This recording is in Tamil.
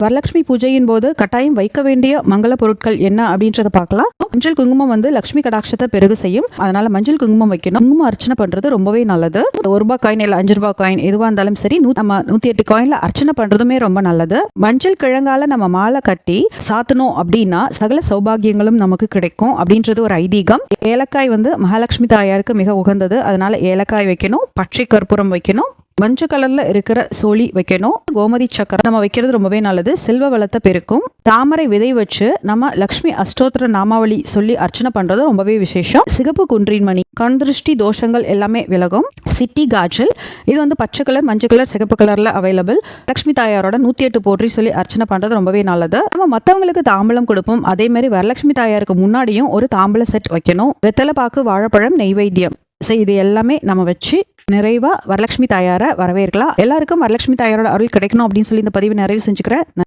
வரலட்சுமி பூஜையின் போது கட்டாயம் வைக்க வேண்டிய மங்கள பொருட்கள் என்ன அப்படின்றத பார்க்கலாம். மஞ்சள் குங்குமம் வந்து லட்சுமி கடாட்சத்தை பெருகு செய்யும். அதனால மஞ்சள் குங்குமம் வைக்கணும். குங்குமம் அர்ச்சனை பண்றது ரொம்பவே நல்லது. ₹1 காயின் இல்ல ₹5 காயின் எதுவா இருந்தாலும் சரி, நம்ம 108 காயின்ல அர்ச்சனை பண்றதுமே ரொம்ப நல்லது. மஞ்சள் கிழங்கால நம்ம மாலை கட்டி சாத்தணும் அப்படின்னா சகல சௌபாகியங்களும் நமக்கு கிடைக்கும் அப்படின்றது ஒரு ஐதீகம். ஏலக்காய் வந்து மகாலட்சுமி தாயாருக்கு மிக உகந்தது. அதனால ஏலக்காய் வைக்கணும், பச்சை கற்பூரம் வைக்கணும், மஞ்சள் கலர்ல இருக்கிற சோழி வைக்கணும், கோமதி சக்கரம் நம்ம வைக்கிறது ரொம்பவே நல்லது. செல்வ வளத்தை பெருக்கும். தாமரை விதை வச்சு நம்ம லக்ஷ்மி அஷ்டோத்திர நாமாவளி சொல்லி அர்ச்சனை பண்றது ரொம்பவே விசேஷம். சிகப்பு குன்றின் மணி, கண் திருஷ்டி தோஷங்கள் எல்லாமே விலகும். சிட்டி காஜல், இது வந்து பச்சை கலர், மஞ்சள் கலர், சிகப்பு கலர்ல அவைலபிள். லட்சுமி தாயாரோட 108 போற்றி சொல்லி அர்ச்சனை பண்றது ரொம்பவே நல்லது. நம்ம மற்றவங்களுக்கு தாம்பலம் கொடுப்போம். அதே மாதிரி வரலட்சுமி தாயாருக்கு முன்னாடியும் ஒரு தாம்பல செட் வைக்கணும். வெத்தலை பாக்கு, வாழைப்பழம், நெய்வேத்தியம், இது எல்லாமே நம்ம வச்சு நிறைவா வரலட்சுமி தாயாரை வரவேற்கலாம். எல்லாருக்கும் வரலட்சுமி தாயாரோட அருள் கிடைக்கணும் அப்படின்னு சொல்லி இந்த பதிவு நிறைவு செஞ்சுக்கிறேன்.